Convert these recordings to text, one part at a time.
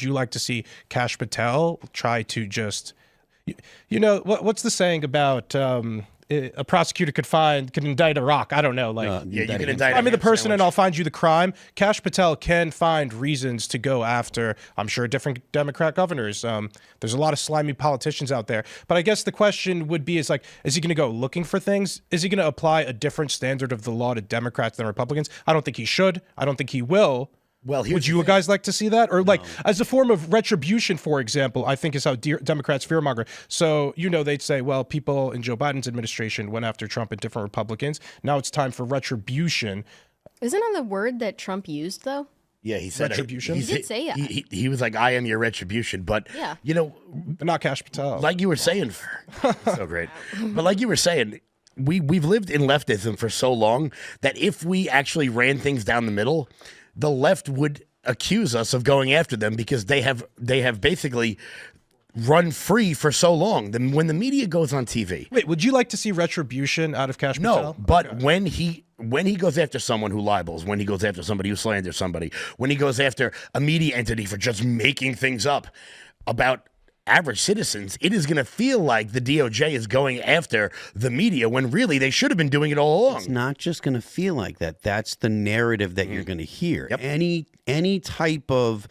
you like to see Kash Patel try to just, what's the saying about a prosecutor could indict a rock? I don't know. You can indict. I'm the person, and I'll find you the crime. Kash Patel can find reasons to go after, I'm sure, different Democrat governors. There's a lot of slimy politicians out there. But I guess the question would be, is he going to go looking for things? Is he going to apply a different standard of the law to Democrats than Republicans? I don't think he should. I don't think he will. Well, would you guys like to see that? Or as a form of retribution, for example, I think is how Democrats fearmonger. So, they'd say, well, people in Joe Biden's administration went after Trump and different Republicans. Now it's time for retribution. Isn't that the word that Trump used, though? Yeah, he said retribution. He did say that. He was like, I am your retribution. But, but not Kash Patel. Like you were saying, so great. But like you were saying, we've lived in leftism for so long that if we actually ran things down the middle, the left would accuse us of going after them because they have basically run free for so long. Then when the media goes on TV, wait, would you like to see retribution out of Kash Patel? No, but when he goes after someone who libels, when he goes after somebody who slanders somebody, when he goes after a media entity for just making things up about average citizens, it is going to feel like the DOJ is going after the media when really they should have been doing it all along. It's not just going to feel like that. That's the narrative that you're going to hear. Yep. Any type of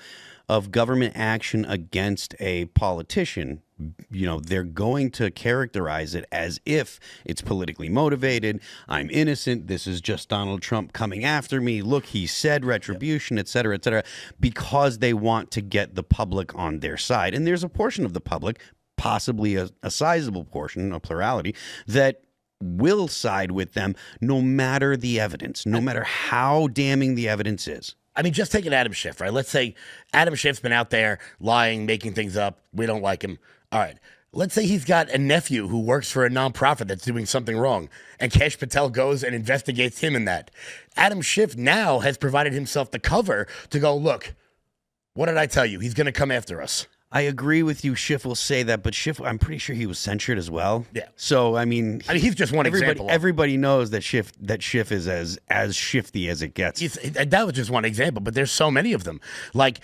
government action against a politician, they're going to characterize it as if it's politically motivated. I'm innocent. This is just Donald Trump coming after me. Look, he said retribution, et cetera, because they want to get the public on their side. And there's a portion of the public, possibly a sizable portion, a plurality, that will side with them no matter the evidence, no matter how damning the evidence is. I mean, just take an Adam Schiff, right? Let's say Adam Schiff's been out there lying, making things up. We don't like him. All right. Let's say he's got a nephew who works for a nonprofit that's doing something wrong, and Kash Patel goes and investigates him in that. Adam Schiff now has provided himself the cover to go, look, what did I tell you? He's going to come after us. I agree with you. Schiff will say that, but Schiff, I'm pretty sure he was censured as well. Yeah. So I mean, he's just one example. Everybody knows that Schiff is as shifty as it gets. That was just one example, but there's so many of them. Like,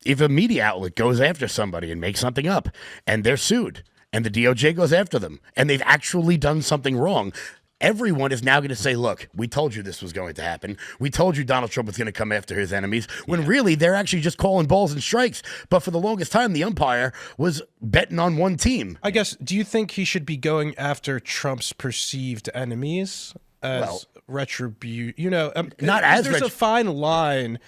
if a media outlet goes after somebody and makes something up, and they're sued, and the DOJ goes after them, and they've actually done something wrong, everyone is now going to say, look, we told you this was going to happen. We told you Donald Trump was going to come after his enemies, when really they're actually just calling balls and strikes. But for the longest time, the umpire was betting on one team. I guess, do you think he should be going after Trump's perceived enemies as retribution? Not as there's a fine line.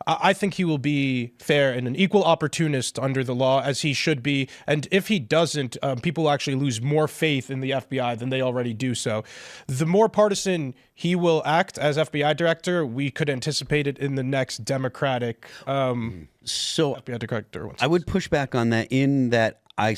I think he will be fair and an equal opportunist under the law, as he should be. And if he doesn't, people will actually lose more faith in the FBI than they already do. So the more partisan he will act as FBI director, we could anticipate it in the next Democratic FBI director. I would push back on that in that I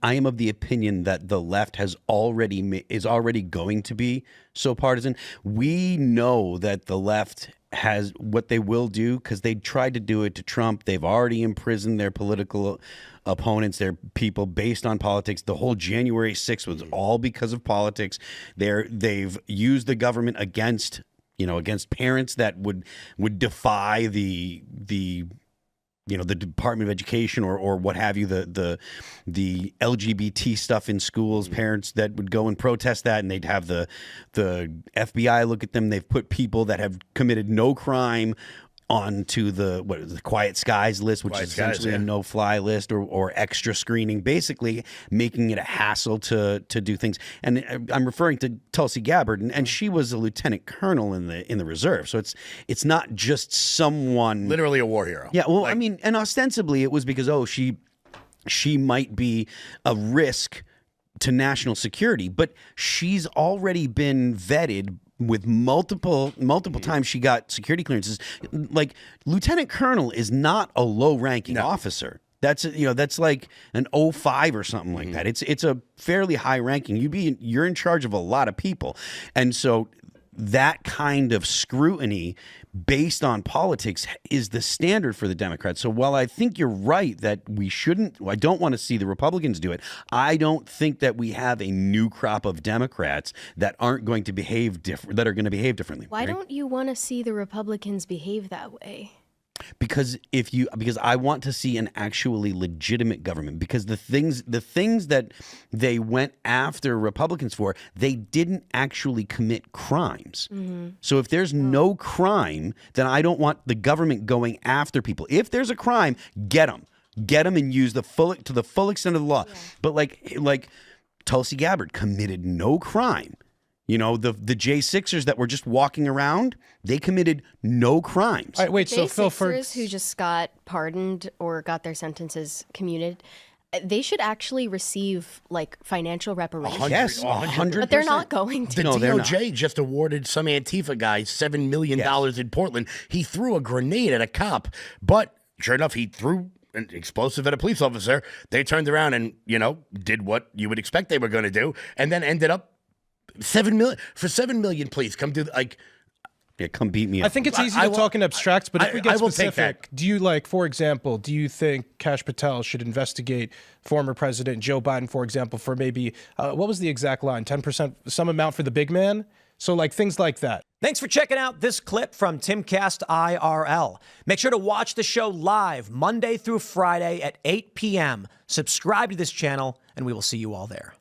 am of the opinion that the left is already going to be so partisan. We know that the left has what they will do because they tried to do it to Trump. They've already imprisoned their political opponents, their people based on politics. The whole January 6th was all because of politics. They've used the government against parents that would defy the Department of Education or what have you, the LGBT stuff in schools, parents that would go and protest that, and they'd have the FBI look at them. They've put people that have committed no crime onto the Quiet Skies list, which is essentially a no-fly list or extra screening, basically making it a hassle to do things. And I'm referring to Tulsi Gabbard, and she was a lieutenant colonel in the reserve, so it's not just someone literally a war hero. Yeah, well, I mean, and ostensibly it was because she might be a risk to national security, but she's already been vetted with multiple times. She got security clearances. Like, lieutenant colonel is not a low-ranking officer. That's like an 05 or something like that. It's a fairly high ranking. You're in charge of a lot of people, and so that kind of scrutiny based on politics is the standard for the Democrats. So while I think you're right that I don't want to see the Republicans do it, I don't think that we have a new crop of Democrats that aren't going to behave that are going to behave differently. Why don't you want to see the Republicans behave that way? Because I want to see an actually legitimate government, because the things that they went after Republicans for, they didn't actually commit crimes. So if there's no crime, then I don't want the government going after people. If there's a crime, get them and use the full extent of the law. But like Tulsi Gabbard committed no crime. You know, the J6ers that were just walking around, they committed no crimes. All right, wait, so Phil, for who just got pardoned or got their sentences commuted, they should actually receive like financial reparations. Yes, 100%. But they're not going to. The No, they're DOJ just awarded some Antifa guy $7 million in Portland. He threw a grenade at a cop, but sure enough, he threw an explosive at a police officer. They turned around and, did what you would expect they were going to do, and then ended up $7 million. For $7 million, please come do come beat me up. I think it's easy to talk in abstracts, but if we get I will take specific, that. do you for example, do you think Kash Patel should investigate former President Joe Biden, for example, for maybe, what was the exact line, 10%, some amount for the big man? So things like that. Thanks for checking out this clip from Timcast IRL. Make sure to watch the show live Monday through Friday at 8 p.m. Subscribe to this channel, and we will see you all there.